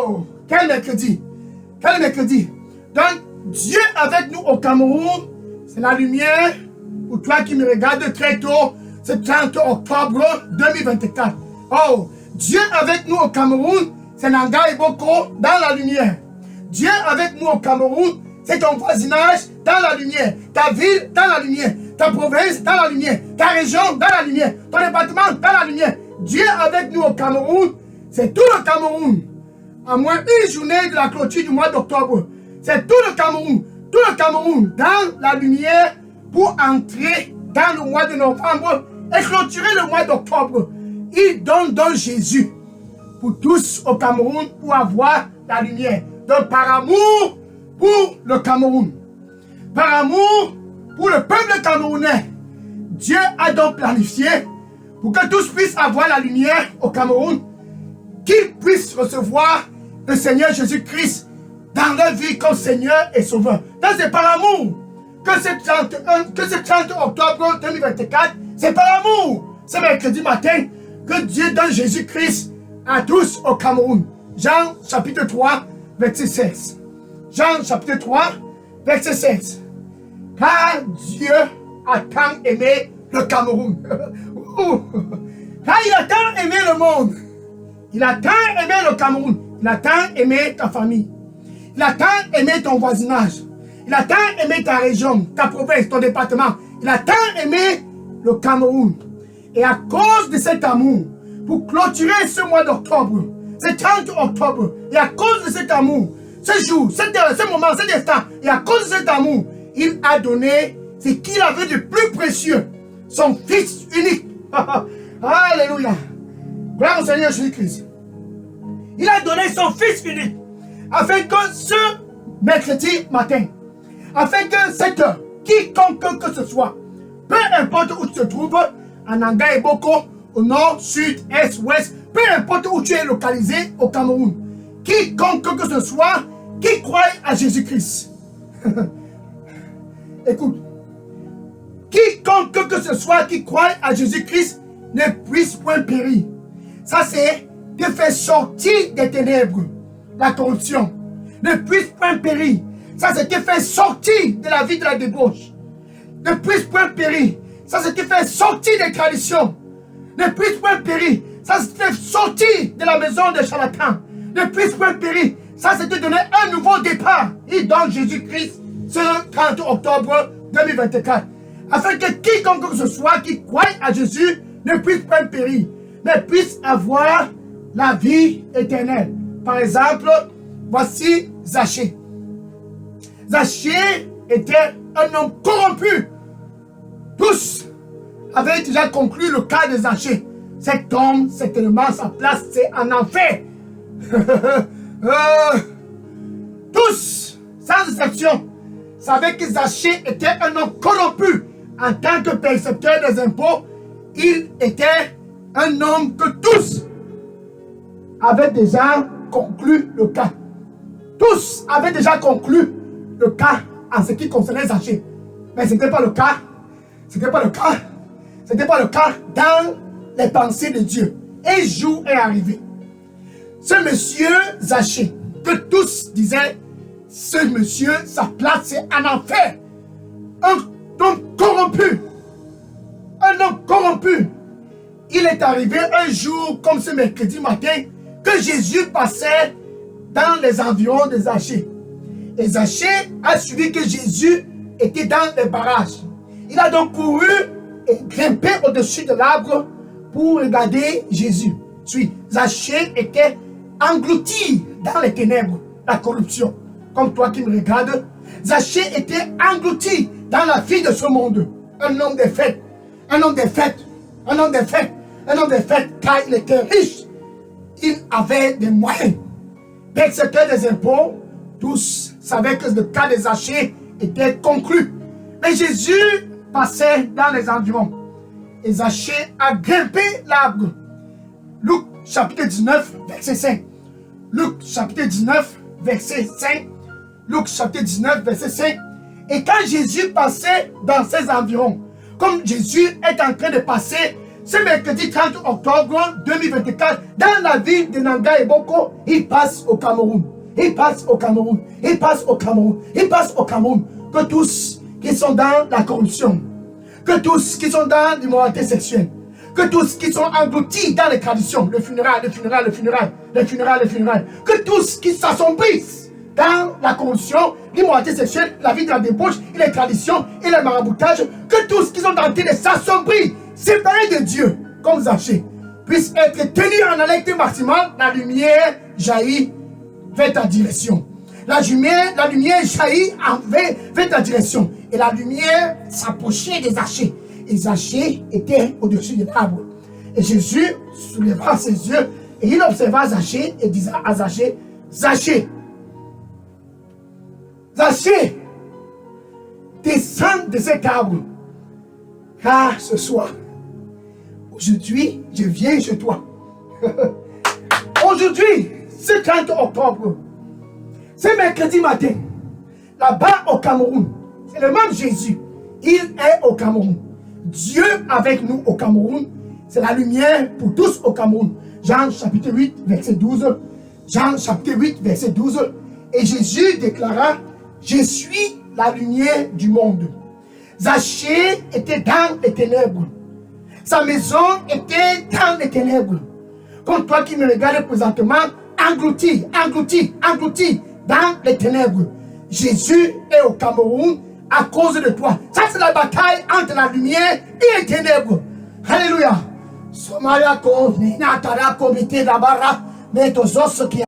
Oh, quel mercredi. Quel mercredi. Donc, Dieu avec nous au Cameroun, c'est la lumière. Pour toi qui me regardes très tôt, c'est 30 octobre 2024. Oh, Dieu avec nous au Cameroun, c'est Nanga et Boko dans la lumière. Dieu avec nous au Cameroun, c'est ton voisinage dans la lumière. Ta ville dans la lumière. Ta province dans la lumière. Ta région dans la lumière. Ton département dans la lumière. Dieu avec nous au Cameroun, c'est tout le Cameroun. À moins une journée de la clôture du mois d'octobre. C'est tout le Cameroun. Tout le Cameroun dans la lumière pour entrer dans le mois de novembre et clôturer le mois d'octobre. Il donne donc Jésus pour tous au Cameroun pour avoir la lumière. Donc par amour pour le Cameroun, par amour pour le peuple camerounais, Dieu a donc planifié pour que tous puissent avoir la lumière au Cameroun, qu'ils puissent recevoir le Seigneur Jésus-Christ dans leur vie comme Seigneur et Sauveur. Donc c'est par amour que ce 30 octobre 2024, c'est par amour, ce mercredi matin, que Dieu donne Jésus-Christ à tous au Cameroun. Jean chapitre 3, verset 16. Jean chapitre 3, verset 16. Car Dieu a tant aimé le Cameroun. Car il a tant aimé le monde. Il a tant aimé le Cameroun. Il a tant aimé ta famille. Il a tant aimé ton voisinage. Il a tant aimé ta région, ta province, ton département. Il a tant aimé le Cameroun. Et à cause de cet amour, pour clôturer ce mois d'octobre, ce 30 octobre, et à cause de cet amour, ce jour, ce moment, cet instant, et à cause de cet amour, il a donné ce qu'il avait de plus précieux, son Fils unique. Alléluia. Gloire au Seigneur Jésus-Christ. Il a donné son Fils unique, afin que ce mercredi matin, afin que cette heure, quiconque que ce soit, peu importe où tu te trouves, en Nanga et Boko, au nord, sud, est, ouest, peu importe où tu es localisé au Cameroun, quiconque que ce soit, qui croit à Jésus-Christ. Écoute, quiconque que ce soit qui croit à Jésus-Christ ne puisse point périr. Ça c'est de faire sortir des ténèbres, la corruption. Ne puisse point périr. Ça c'est de faire sortir de la vie de la débauche. Ne puisse point périr. Ça c'est de faire sortir des traditions. Ne puisse point périr. Ça c'est de faire sortir de la maison des charlatans. Ne puisse point périr. Ça c'est de donner un nouveau départ. Il donne Jésus-Christ ce 30 octobre 2024. Afin que quiconque que ce soit qui croit à Jésus ne puisse pas périr, mais puisse avoir la vie éternelle. Par exemple, voici Zachée. Zachée était un homme corrompu. Tous avaient déjà conclu le cas de Zachée. Cet homme, certainement, sa place, c'est en enfer. Tous, sans exception, savaient que Zachée était un homme corrompu. En tant que percepteur des impôts, il était un homme que tous avaient déjà conclu le cas. Tous avaient déjà conclu le cas en ce qui concernait Zachée. Mais ce n'était pas le cas. Ce n'était pas le cas. Ce n'était pas le cas dans les pensées de Dieu. Un jour est arrivé. Ce monsieur Zachée, que tous disaient, ce monsieur, sa place c'est en enfer. Un homme corrompu. Un homme corrompu. Il est arrivé un jour, comme ce mercredi matin, que Jésus passait dans les environs de Zachée. Et Zachée a suivi que Jésus était dans les barrages. Il a donc couru et grimpé au-dessus de l'arbre pour regarder Jésus. Zachée était englouti dans les ténèbres, la corruption. Comme toi qui me regardes, Zachée était englouti dans la vie de ce monde. Un homme des fêtes, un homme des fêtes, un homme des fêtes, un homme des fêtes, car il était riche. Il avait des moyens. Percepteur des impôts, tous savaient que le cas de Zachée était conclu. Mais Jésus passait dans les environs. Et Zachée a grimpé l'arbre. Luc chapitre 19, verset 5. Luc chapitre 19, verset 5. Luc chapitre 19, verset 5. Et quand Jésus passait dans ses environs, comme Jésus est en train de passer ce mercredi 30 octobre 2024, dans la ville de Nanga et Boko, il passe au Cameroun. Il passe au Cameroun. Il passe au Cameroun. Il passe au Cameroun. Que tous qui sont dans la corruption, que tous qui sont dans l'immoralité sexuelle, que tous qui sont engloutis dans les traditions, le funérail, que tous qui s'assombrissent dans la corruption, l'immoralité sexuelle, la vie de la débauche, et les traditions, et le maraboutage, que tous qui sont tentés de s'assombrir, séparés de Dieu, comme Zaché, puissent être tenus en alerte maximale, la lumière jaillit vers ta direction. La lumière jaillit vers ta direction. Et la lumière s'approchait des Zachée. Et Zachée était au-dessus de l'arbre. Et Jésus souleva ses yeux et il observa Zachée et disait à Zachée, Zachée, Zachée, descends de cet arbre. Car ce soir, aujourd'hui, je viens chez toi. Aujourd'hui, ce 30 octobre, c'est mercredi matin, là-bas au Cameroun, c'est le même Jésus, il est au Cameroun. Dieu avec nous au Cameroun, c'est la lumière pour tous au Cameroun. Jean chapitre 8, verset 12. Jean chapitre 8, verset 12. Et Jésus déclara, je suis la lumière du monde. Zachée était dans les ténèbres. Sa maison était dans les ténèbres. Comme toi qui me regardes présentement, englouti dans les ténèbres. Jésus est au Cameroun à cause de toi. Ça, c'est la bataille entre la lumière et les ténèbres. Alléluia. Somalia ko natara komite dabara metozos qui